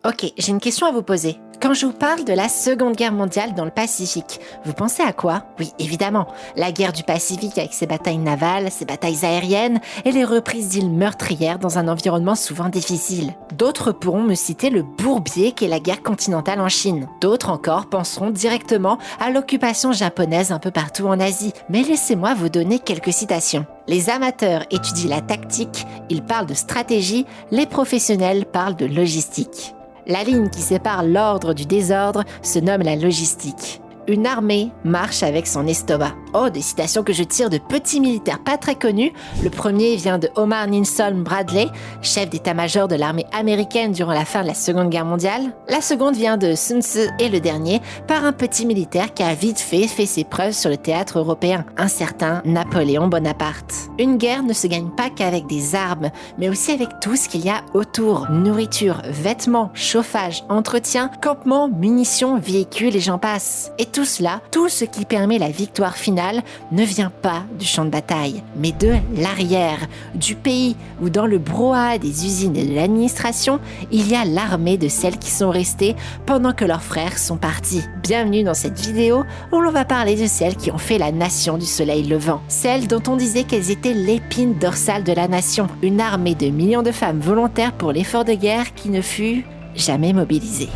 Ok, j'ai une question à vous poser. Quand je vous parle de la Seconde Guerre mondiale dans le Pacifique, vous pensez à quoi? Oui, évidemment, la guerre du Pacifique avec ses batailles navales, ses batailles aériennes et les reprises d'îles meurtrières dans un environnement souvent difficile. D'autres pourront me citer le bourbier qu'est la guerre continentale en Chine. D'autres encore penseront directement à l'occupation japonaise un peu partout en Asie. Mais laissez-moi vous donner quelques citations. Les amateurs étudient la tactique, ils parlent de stratégie, les professionnels parlent de logistique. La ligne qui sépare l'ordre du désordre se nomme la logistique. Une armée marche avec son estomac. Oh, des citations que je tire de petits militaires pas très connus. Le premier vient de Omar Nelson Bradley, chef d'état-major de l'armée américaine durant la fin de la Seconde Guerre mondiale. La seconde vient de Sun Tzu et le dernier par un petit militaire qui a vite fait ses preuves sur le théâtre européen, un certain Napoléon Bonaparte. Une guerre ne se gagne pas qu'avec des armes, mais aussi avec tout ce qu'il y a autour. Nourriture, vêtements, chauffage, entretien, campements, munitions, véhicules et j'en passe. Et tout cela, tout ce qui permet la victoire finale, ne vient pas du champ de bataille, mais de l'arrière, du pays où dans le brouhaha des usines et de l'administration, il y a l'armée de celles qui sont restées pendant que leurs frères sont partis. Bienvenue dans cette vidéo où l'on va parler de celles qui ont fait la nation du soleil levant. Celles dont on disait qu'elles étaient l'épine dorsale de la nation. Une armée de millions de femmes volontaires pour l'effort de guerre qui ne fut jamais mobilisée.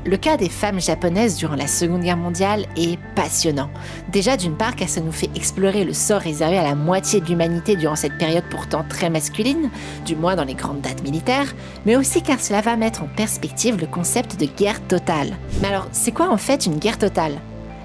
Le cas des femmes japonaises durant la Seconde Guerre mondiale est passionnant. Déjà d'une part car ça nous fait explorer le sort réservé à la moitié de l'humanité durant cette période pourtant très masculine, du moins dans les grandes dates militaires, mais aussi car cela va mettre en perspective le concept de guerre totale. Mais alors, c'est quoi en fait une guerre totale ?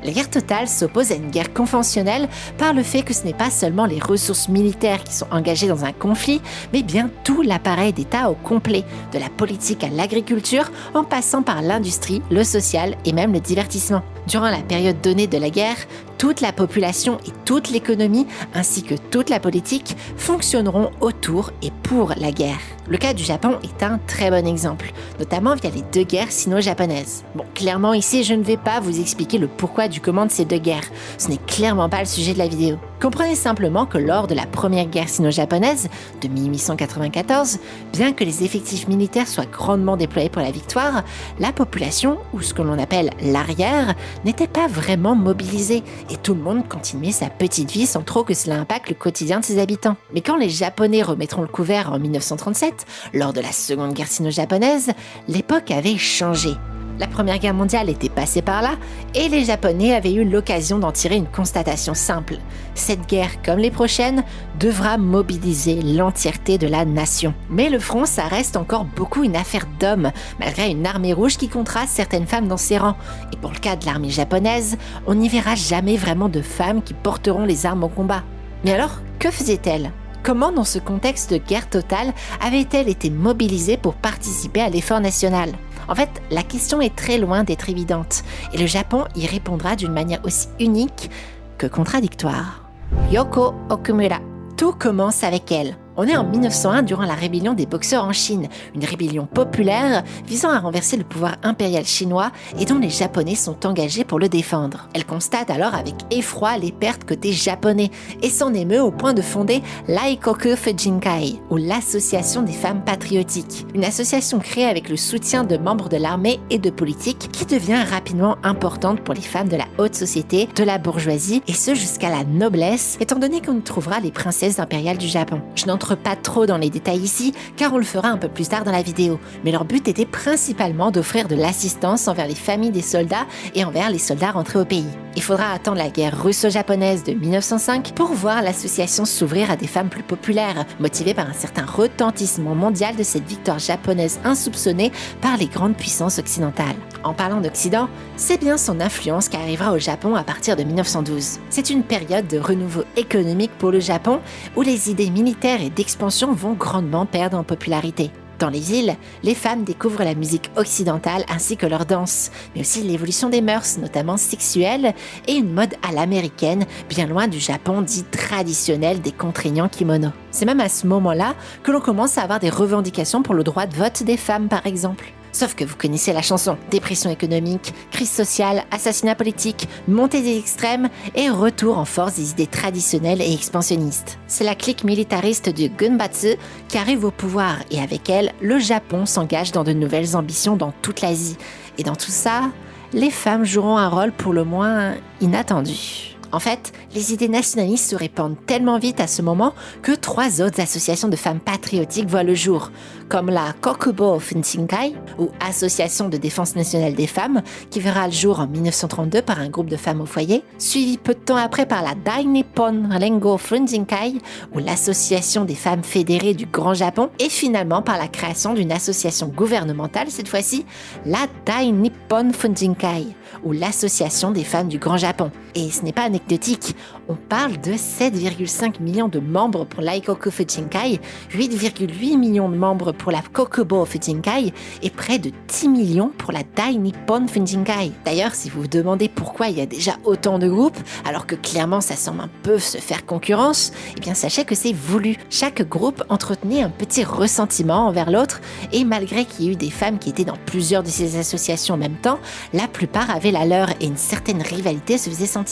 La guerre totale s'oppose à une guerre conventionnelle par le fait que ce n'est pas seulement les ressources militaires qui sont engagées dans un conflit, mais bien tout l'appareil d'État au complet, de la politique à l'agriculture, en passant par l'industrie, le social et même le divertissement. Durant la période donnée de la guerre, toute la population et toute l'économie, ainsi que toute la politique, fonctionneront autour et pour la guerre. Le cas du Japon est un très bon exemple, notamment via les deux guerres sino-japonaises. Bon, clairement ici, je ne vais pas vous expliquer le pourquoi du comment de ces deux guerres. Ce n'est clairement pas le sujet de la vidéo. Comprenez simplement que lors de la première guerre sino-japonaise, de 1894, bien que les effectifs militaires soient grandement déployés pour la victoire, la population, ou ce que l'on appelle l'arrière, n'était pas vraiment mobilisée et tout le monde continuait sa petite vie sans trop que cela impacte le quotidien de ses habitants. Mais quand les Japonais remettront le couvert en 1937, lors de la seconde guerre sino-japonaise, l'époque avait changé. La Première Guerre mondiale était passée par là et les Japonais avaient eu l'occasion d'en tirer une constatation simple. Cette guerre, comme les prochaines, devra mobiliser l'entièreté de la nation. Mais le front, ça reste encore beaucoup une affaire d'hommes, malgré une armée rouge qui comptera certaines femmes dans ses rangs. Et pour le cas de l'armée japonaise, on n'y verra jamais vraiment de femmes qui porteront les armes au combat. Mais alors, que faisaient-elles ? Comment, dans ce contexte de guerre totale, avait-elle été mobilisée pour participer à l'effort national ? En fait, la question est très loin d'être évidente, et le Japon y répondra d'une manière aussi unique que contradictoire. Yoko Okumura. Tout commence avec elle. On est en 1901 durant la rébellion des Boxers en Chine, une rébellion populaire visant à renverser le pouvoir impérial chinois et dont les Japonais sont engagés pour le défendre. Elle constate alors avec effroi les pertes côté japonais et s'en émeut au point de fonder l'Aikoku Fujinkai, ou l'Association des femmes patriotiques, une association créée avec le soutien de membres de l'armée et de politique qui devient rapidement importante pour les femmes de la haute société, de la bourgeoisie et ce jusqu'à la noblesse, étant donné qu'on y trouvera les princesses impériales du Japon. Je n'entre pas trop dans les détails ici, car on le fera un peu plus tard dans la vidéo. Mais leur but était principalement d'offrir de l'assistance envers les familles des soldats et envers les soldats rentrés au pays. Il faudra attendre la guerre russo-japonaise de 1905 pour voir l'association s'ouvrir à des femmes plus populaires, motivées par un certain retentissement mondial de cette victoire japonaise insoupçonnée par les grandes puissances occidentales. En parlant d'Occident, c'est bien son influence qui arrivera au Japon à partir de 1912. C'est une période de renouveau économique pour le Japon, où les idées militaires et d'expansion vont grandement perdre en popularité. Dans les villes, les femmes découvrent la musique occidentale ainsi que leur danse, mais aussi l'évolution des mœurs, notamment sexuelles, et une mode à l'américaine, bien loin du Japon dit traditionnel des contraignants kimonos. C'est même à ce moment-là que l'on commence à avoir des revendications pour le droit de vote des femmes, par exemple. Sauf que vous connaissez la chanson. Dépression économique, crise sociale, assassinat politique, montée des extrêmes et retour en force des idées traditionnelles et expansionnistes. C'est la clique militariste du Gunbatsu qui arrive au pouvoir et avec elle, le Japon s'engage dans de nouvelles ambitions dans toute l'Asie. Et dans tout ça, les femmes joueront un rôle pour le moins inattendu. En fait, les idées nationalistes se répandent tellement vite à ce moment que 3 autres associations de femmes patriotiques voient le jour, comme la Kokubo Funshinkai, ou Association de défense nationale des femmes, qui verra le jour en 1932 par un groupe de femmes au foyer, suivi peu de temps après par la Dai Nippon Rengo Funshinkai, ou l'Association des femmes fédérées du Grand Japon, et finalement par la création d'une association gouvernementale, cette fois-ci, la Dai Nippon Funshinkai, ou l'Association des femmes du Grand Japon. Et ce n'est pas anecdotique, on parle de 7,5 millions de membres pour l'Aikoku Funshinkai, 8,8 millions de membres pour la Kokubo Funshinkai et près de 10 millions pour la Dai Nippon Funshinkai. D'ailleurs, si vous vous demandez pourquoi il y a déjà autant de groupes, alors que clairement ça semble un peu se faire concurrence, eh bien sachez que c'est voulu. Chaque groupe entretenait un petit ressentiment envers l'autre et malgré qu'il y ait eu des femmes qui étaient dans plusieurs de ces associations en même temps, la plupart avaient la leur et une certaine rivalité se faisait sentir.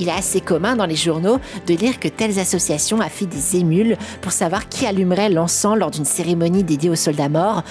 Il est assez commun dans les journaux de lire que telles associations a fait des émules pour savoir qui allumerait l'encens lors d'une cérémonie dédiée aux soldats morts,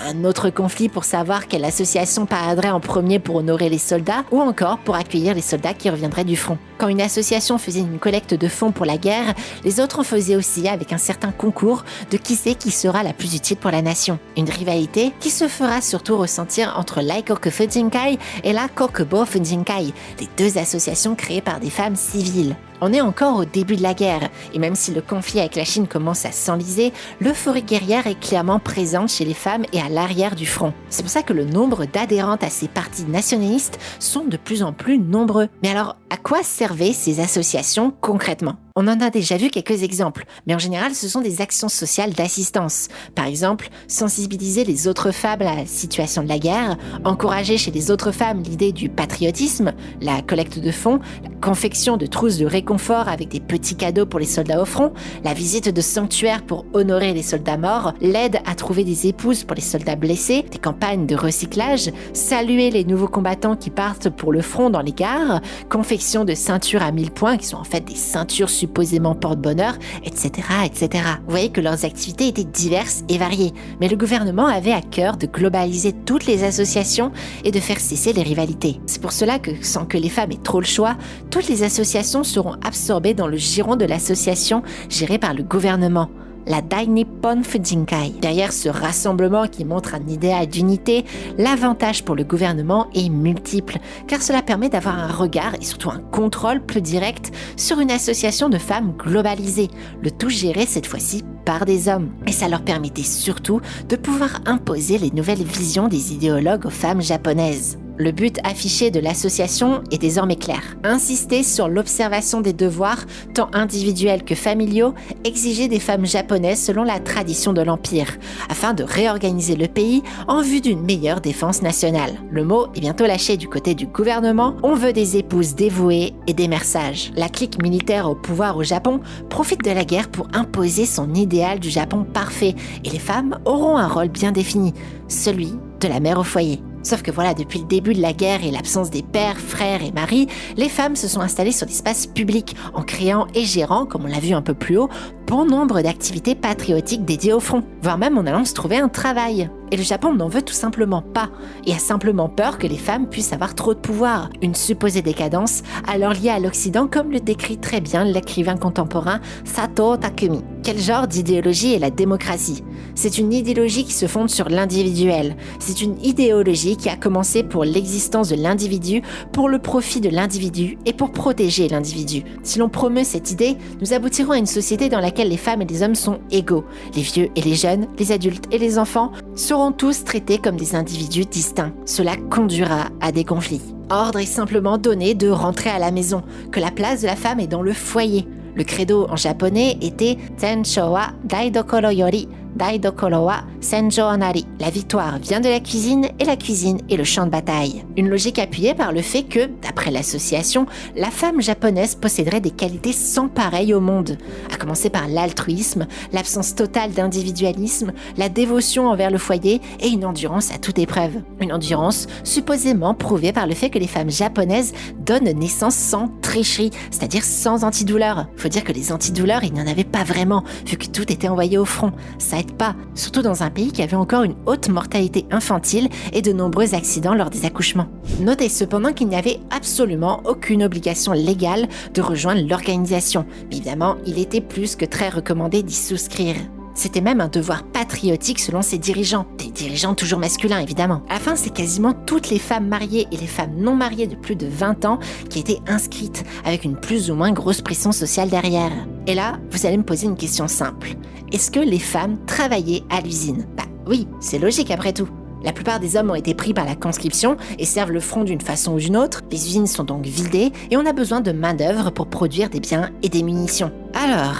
un autre conflit pour savoir quelle association paraderait en premier pour honorer les soldats, ou encore pour accueillir les soldats qui reviendraient du front. Quand une association faisait une collecte de fonds pour la guerre, les autres en faisaient aussi avec un certain concours de qui c'est qui sera la plus utile pour la nation. Une rivalité qui se fera surtout ressentir entre l'Aikoku Funshinkai et la Kokubo Funshinkai, les 2 associations créées par des femmes civiles. On est encore au début de la guerre, et même si le conflit avec la Chine commence à s'enliser, l'euphorie guerrière est clairement présente chez les femmes et à l'arrière du front. C'est pour ça que le nombre d'adhérentes à ces partis nationalistes sont de plus en plus nombreux. Mais alors, à quoi servaient ces associations concrètement ? On en a déjà vu quelques exemples, mais en général, ce sont des actions sociales d'assistance. Par exemple, sensibiliser les autres femmes à la situation de la guerre, encourager chez les autres femmes l'idée du patriotisme, la collecte de fonds, la confection de trousses de réconfort avec des petits cadeaux pour les soldats au front, la visite de sanctuaires pour honorer les soldats morts, l'aide à trouver des épouses pour les soldats blessés, des campagnes de recyclage, saluer les nouveaux combattants qui partent pour le front dans les gares, confection de ceintures à 1000 points qui sont en fait des ceintures supposément porte-bonheur, etc., etc. Vous voyez que leurs activités étaient diverses et variées, mais le gouvernement avait à cœur de globaliser toutes les associations et de faire cesser les rivalités. C'est pour cela que, sans que les femmes aient trop le choix, toutes les associations seront absorbées dans le giron de l'association gérée par le gouvernement, la Dai Nippon Funshinkai. Derrière ce rassemblement qui montre un idéal d'unité, l'avantage pour le gouvernement est multiple, car cela permet d'avoir un regard et surtout un contrôle plus direct sur une association de femmes globalisée, le tout géré cette fois-ci par des hommes. Et ça leur permettait surtout de pouvoir imposer les nouvelles visions des idéologues aux femmes japonaises. Le but affiché de l'association est désormais clair. Insister sur l'observation des devoirs, tant individuels que familiaux, exigés des femmes japonaises selon la tradition de l'Empire, afin de réorganiser le pays en vue d'une meilleure défense nationale. Le mot est bientôt lâché du côté du gouvernement, on veut des épouses dévouées et des mères sages. La clique militaire au pouvoir au Japon profite de la guerre pour imposer son idéal du Japon parfait, et les femmes auront un rôle bien défini, celui de la mère au foyer. Sauf que voilà, depuis le début de la guerre et l'absence des pères, frères et maris, les femmes se sont installées sur l'espace public en créant et gérant, comme on l'a vu un peu plus haut, bon nombre d'activités patriotiques dédiées au front, voire même en allant se trouver un travail. Et le Japon n'en veut tout simplement pas, et a simplement peur que les femmes puissent avoir trop de pouvoir, une supposée décadence alors liée à l'Occident comme le décrit très bien l'écrivain contemporain Sato Takumi. Quel genre d'idéologie est la démocratie ? C'est une idéologie qui se fonde sur l'individuel. C'est une idéologie qui a commencé pour l'existence de l'individu, pour le profit de l'individu et pour protéger l'individu. Si l'on promeut cette idée, nous aboutirons à une société dans laquelle les femmes et les hommes sont égaux. Les vieux et les jeunes, les adultes et les enfants seront tous traités comme des individus distincts. Cela conduira à des conflits. Ordre est simplement donné de rentrer à la maison, que la place de la femme est dans le foyer. Le credo en japonais était Tensho wa daidokoro yori daidokoro wa senjō anari. La victoire vient de la cuisine et la cuisine est le champ de bataille. Une logique appuyée par le fait que, d'après l'association, la femme japonaise posséderait des qualités sans pareil au monde, à commencer par l'altruisme, l'absence totale d'individualisme, la dévotion envers le foyer et une endurance à toute épreuve. Une endurance supposément prouvée par le fait que les femmes japonaises donnent naissance sans tricherie, c'est-à-dire sans antidouleur. Faut dire que les antidouleurs, il n'y en avait pas vraiment, vu que tout était envoyé au front. Ça aide pas, surtout dans un pays qui avait encore une haute mortalité infantile et de nombreux accidents lors des accouchements. Notez cependant qu'il n'y avait absolument aucune obligation légale de rejoindre l'organisation, mais évidemment, il était plus que très recommandé d'y souscrire. C'était même un devoir patriotique selon ses dirigeants, des dirigeants toujours masculins évidemment. À la fin, c'est quasiment toutes les femmes mariées et les femmes non mariées de plus de 20 ans qui étaient inscrites, avec une plus ou moins grosse pression sociale derrière. Et là, vous allez me poser une question simple. Est-ce que les femmes travaillaient à l'usine ? Bah oui, c'est logique après tout. La plupart des hommes ont été pris par la conscription et servent le front d'une façon ou d'une autre. Les usines sont donc vidées et on a besoin de main-d'œuvre pour produire des biens et des munitions. Alors,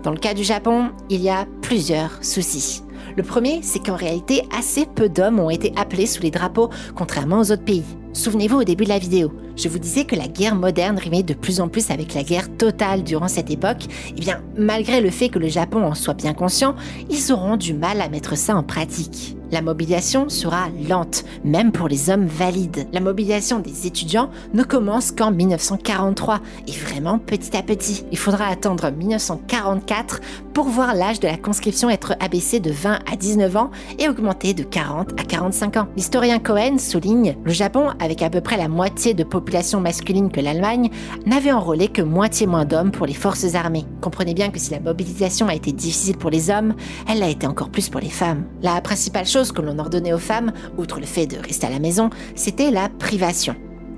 dans le cas du Japon, il y a plusieurs soucis. Le premier, c'est qu'en réalité, assez peu d'hommes ont été appelés sous les drapeaux, contrairement aux autres pays. Souvenez-vous au début de la vidéo, je vous disais que la guerre moderne rimait de plus en plus avec la guerre totale durant cette époque. Eh bien, malgré le fait que le Japon en soit bien conscient, ils auront du mal à mettre ça en pratique. La mobilisation sera lente, même pour les hommes valides. La mobilisation des étudiants ne commence qu'en 1943, et vraiment petit à petit. Il faudra attendre 1944 pour voir l'âge de la conscription être abaissé de 20 à 19 ans et augmenté de 40 à 45 ans. L'historien Cohen souligne, le Japon, avec à peu près la moitié de population masculine que l'Allemagne, n'avait enrôlé que moitié moins d'hommes pour les forces armées. Comprenez bien que si la mobilisation a été difficile pour les hommes, elle l'a été encore plus pour les femmes. La principale chose que l'on ordonnait aux femmes, outre le fait de rester à la maison, c'était la privation.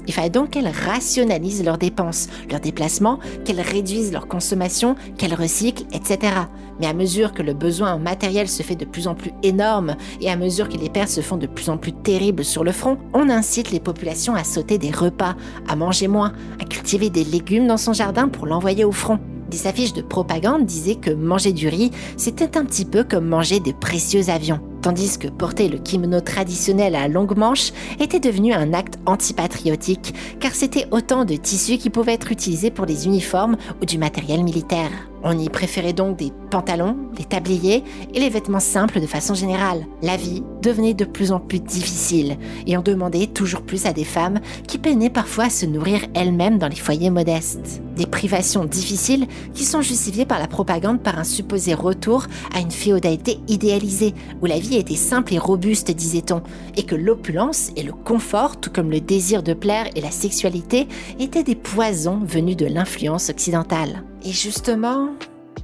Il fallait donc qu'elles rationalisent leurs dépenses, leurs déplacements, qu'elles réduisent leur consommation, qu'elles recyclent, etc. Mais à mesure que le besoin en matériel se fait de plus en plus énorme et à mesure que les pertes se font de plus en plus terribles sur le front, on incite les populations à sauter des repas, à manger moins, à cultiver des légumes dans son jardin pour l'envoyer au front. Des affiches de propagande disaient que manger du riz, c'était un petit peu comme manger de précieux avions. Tandis que porter le kimono traditionnel à longue manche était devenu un acte antipatriotique, car c'était autant de tissus qui pouvaient être utilisés pour des uniformes ou du matériel militaire. On y préférait donc des pantalons, des tabliers et les vêtements simples de façon générale. La vie devenait de plus en plus difficile et on demandait toujours plus à des femmes qui peinaient parfois à se nourrir elles-mêmes dans les foyers modestes. Des privations difficiles qui sont justifiées par la propagande par un supposé retour à une féodalité idéalisée, où la vie était simple et robuste, disait-on, et que l'opulence et le confort, tout comme le désir de plaire et la sexualité, étaient des poisons venus de l'influence occidentale. Et justement...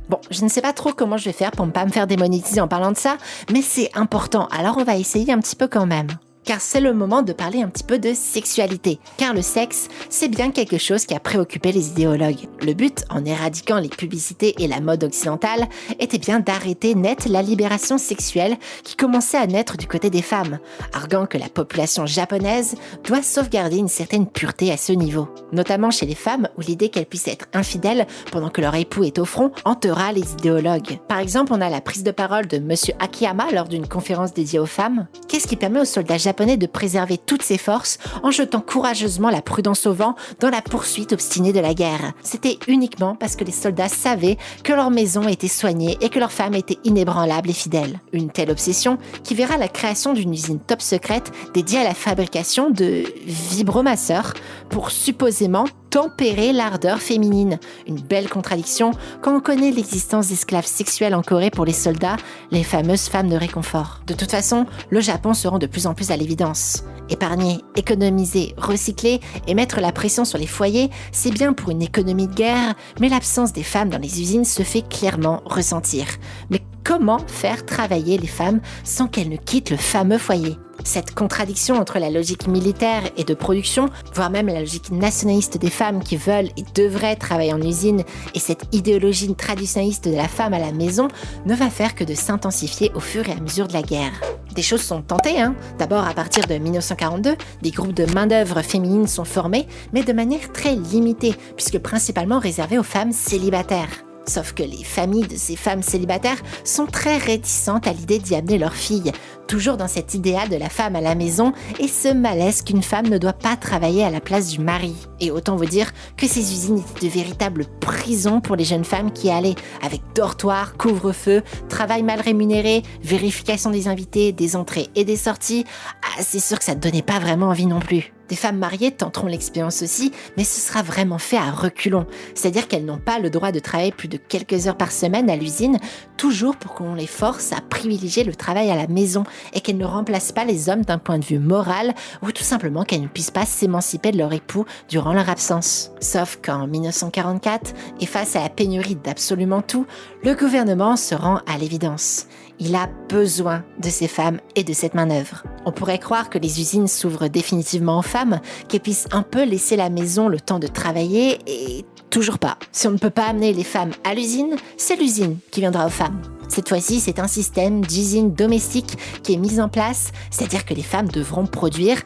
Bon, je ne sais pas trop comment je vais faire pour ne pas me faire démonétiser en parlant de ça, mais c'est important, alors on va essayer un petit peu quand même. Car c'est le moment de parler un petit peu de sexualité. Car le sexe, c'est bien quelque chose qui a préoccupé les idéologues. Le but, en éradiquant les publicités et la mode occidentale, était bien d'arrêter net la libération sexuelle qui commençait à naître du côté des femmes, arguant que la population japonaise doit sauvegarder une certaine pureté à ce niveau. Notamment chez les femmes, où l'idée qu'elles puissent être infidèles pendant que leur époux est au front hantera les idéologues. Par exemple, on a la prise de parole de Monsieur Akiyama lors d'une conférence dédiée aux femmes. Qu'est-ce qui permet aux soldats japonais de préserver toutes ses forces en jetant courageusement la prudence au vent dans la poursuite obstinée de la guerre? C'était uniquement parce que les soldats savaient que leur maison était soignée et que leurs femmes étaient inébranlables et fidèles. Une telle obsession qui verra la création d'une usine top secrète dédiée à la fabrication de vibromasseurs pour supposément tempérer l'ardeur féminine. Une belle contradiction quand on connaît l'existence d'esclaves sexuels en Corée pour les soldats, les fameuses femmes de réconfort. De toute façon, le Japon se rend de plus en plus à l'évidence. Épargner, économiser, recycler et mettre la pression sur les foyers, c'est bien pour une économie de guerre, mais l'absence des femmes dans les usines se fait clairement ressentir. Mais comment faire travailler les femmes sans qu'elles ne quittent le fameux foyer ? Cette contradiction entre la logique militaire et de production, voire même la logique nationaliste des femmes qui veulent et devraient travailler en usine, et cette idéologie traditionnaliste de la femme à la maison, ne va faire que de s'intensifier au fur et à mesure de la guerre. Des choses sont tentées, D'abord, à partir de 1942, des groupes de main-d'œuvre féminines sont formés, mais de manière très limitée, puisque principalement réservés aux femmes célibataires. Sauf que les familles de ces femmes célibataires sont très réticentes à l'idée d'y amener leurs filles, toujours dans cet idéal de la femme à la maison et ce malaise qu'une femme ne doit pas travailler à la place du mari. Et autant vous dire que ces usines étaient de véritables prisons pour les jeunes femmes qui y allaient, avec dortoir, couvre-feu, travail mal rémunéré, vérification des invités, des entrées et des sorties. Ah, c'est sûr que ça ne donnait pas vraiment envie non plus. Des femmes mariées tenteront l'expérience aussi, mais ce sera vraiment fait à reculons. C'est-à-dire qu'elles n'ont pas le droit de travailler plus de quelques heures par semaine à l'usine, toujours pour qu'on les force à privilégier le travail à la maison et qu'elles ne remplacent pas les hommes d'un point de vue moral ou tout simplement qu'elles ne puissent pas s'émanciper de leur époux durant leur absence. Sauf qu'en 1944, et face à la pénurie d'absolument tout, le gouvernement se rend à l'évidence. Il a besoin de ces femmes et de cette main-d'œuvre. On pourrait croire que les usines s'ouvrent définitivement aux femmes, qu'elles puissent un peu laisser la maison le temps de travailler et toujours pas. Si on ne peut pas amener les femmes à l'usine, c'est l'usine qui viendra aux femmes. Cette fois-ci, c'est un système d'usine domestique qui est mis en place, c'est-à-dire que les femmes devront produire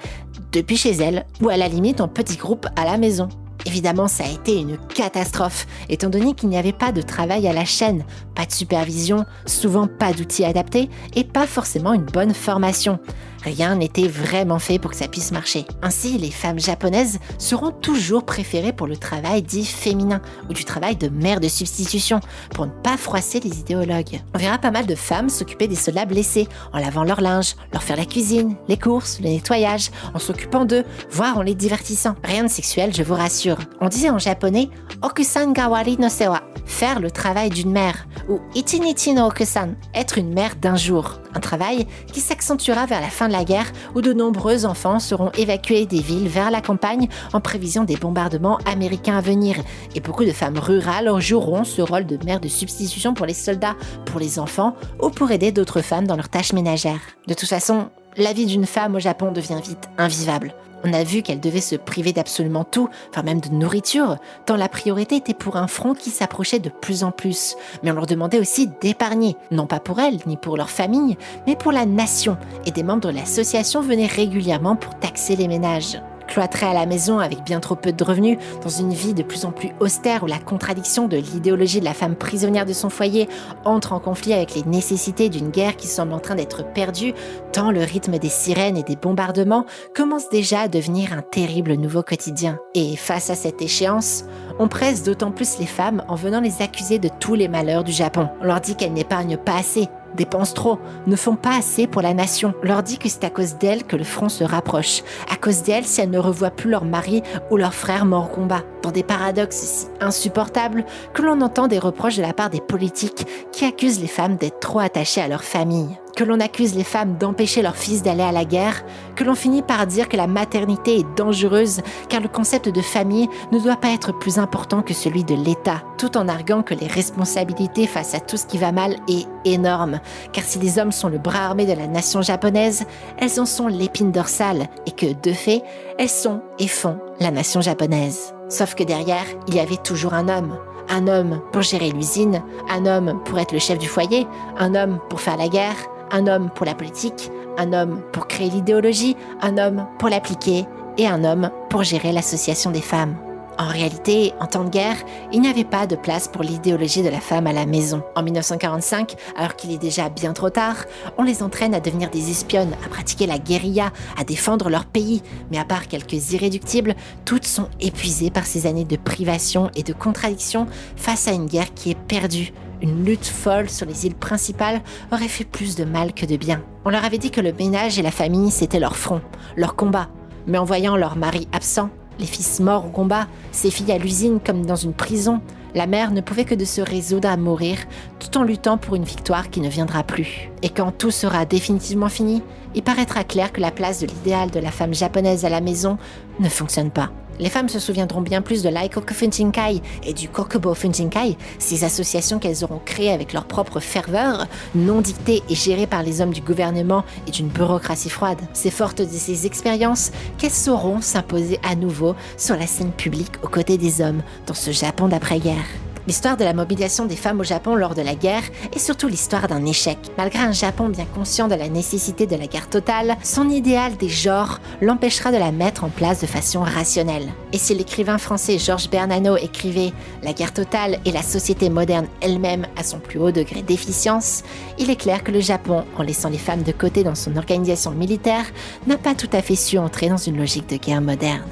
depuis chez elles ou à la limite en petits groupes à la maison. Évidemment, ça a été une catastrophe, étant donné qu'il n'y avait pas de travail à la chaîne, pas de supervision, souvent pas d'outils adaptés et pas forcément une bonne formation. Rien n'était vraiment fait pour que ça puisse marcher. Ainsi, les femmes japonaises seront toujours préférées pour le travail dit féminin ou du travail de mère de substitution, pour ne pas froisser les idéologues. On verra pas mal de femmes s'occuper des soldats blessés, en lavant leur linge, leur faire la cuisine, les courses, le nettoyage, en s'occupant d'eux, voire en les divertissant. Rien de sexuel, je vous rassure. On disait en japonais « Okusan gawari no sewa », faire le travail d'une mère, ou « Ichinichi no okusan », être une mère d'un jour. Un travail qui s'accentuera vers la fin de la guerre où de nombreux enfants seront évacués des villes vers la campagne en prévision des bombardements américains à venir. Et beaucoup de femmes rurales joueront ce rôle de mère de substitution pour les soldats, pour les enfants ou pour aider d'autres femmes dans leurs tâches ménagères. De toute façon, la vie d'une femme au Japon devient vite invivable. On a vu qu'elle devait se priver d'absolument tout, enfin même de nourriture, tant la priorité était pour un front qui s'approchait de plus en plus. Mais on leur demandait aussi d'épargner, non pas pour elles ni pour leur famille, mais pour la nation. Et des membres de l'association venaient régulièrement pour taxer les ménages. Cloîtrée à la maison avec bien trop peu de revenus, dans une vie de plus en plus austère où la contradiction de l'idéologie de la femme prisonnière de son foyer entre en conflit avec les nécessités d'une guerre qui semble en train d'être perdue, tant le rythme des sirènes et des bombardements commence déjà à devenir un terrible nouveau quotidien. Et face à cette échéance, on presse d'autant plus les femmes en venant les accuser de tous les malheurs du Japon. On leur dit qu'elles n'épargnent pas assez, dépensent trop, ne font pas assez pour la nation. On leur dit que c'est à cause d'elles que le front se rapproche, à cause d'elles si elles ne revoient plus leur mari ou leur frère mort au combat. Dans des paradoxes si insupportables que l'on entend des reproches de la part des politiques qui accusent les femmes d'être trop attachées à leur famille, que l'on accuse les femmes d'empêcher leurs fils d'aller à la guerre, que l'on finit par dire que la maternité est dangereuse car le concept de famille ne doit pas être plus important que celui de l'État, tout en arguant que les responsabilités face à tout ce qui va mal est énorme, car si les hommes sont le bras armé de la nation japonaise, elles en sont l'épine dorsale et que, de fait, elles sont et font la nation japonaise. Sauf que derrière, il y avait toujours un homme pour gérer l'usine, un homme pour être le chef du foyer, un homme pour faire la guerre, un homme pour la politique, un homme pour créer l'idéologie, un homme pour l'appliquer et un homme pour gérer l'association des femmes. En réalité, en temps de guerre, il n'y avait pas de place pour l'idéologie de la femme à la maison. En 1945, alors qu'il est déjà bien trop tard, on les entraîne à devenir des espionnes, à pratiquer la guérilla, à défendre leur pays. Mais à part quelques irréductibles, toutes sont épuisées par ces années de privation et de contradiction face à une guerre qui est perdue. Une lutte folle sur les îles principales aurait fait plus de mal que de bien. On leur avait dit que le ménage et la famille, c'était leur front, leur combat. Mais en voyant leur mari absent, les fils morts au combat, ces filles à l'usine comme dans une prison, la mère ne pouvait que de se résoudre à mourir tout en luttant pour une victoire qui ne viendra plus. Et quand tout sera définitivement fini, il paraîtra clair que la place de l'idéal de la femme japonaise à la maison ne fonctionne pas. Les femmes se souviendront bien plus de l'Aikoku Funjinkai et du Kokubo Funjinkai, ces associations qu'elles auront créées avec leur propre ferveur, non dictées et gérées par les hommes du gouvernement et d'une bureaucratie froide. C'est fortes de ces expériences qu'elles sauront s'imposer à nouveau sur la scène publique aux côtés des hommes dans ce Japon d'après-guerre. L'histoire de la mobilisation des femmes au Japon lors de la guerre est surtout l'histoire d'un échec. Malgré un Japon bien conscient de la nécessité de la guerre totale, son idéal des genres l'empêchera de la mettre en place de façon rationnelle. Et si l'écrivain français Georges Bernanos écrivait « La guerre totale et la société moderne elle-même à son plus haut degré d'efficience », il est clair que le Japon, en laissant les femmes de côté dans son organisation militaire, n'a pas tout à fait su entrer dans une logique de guerre moderne.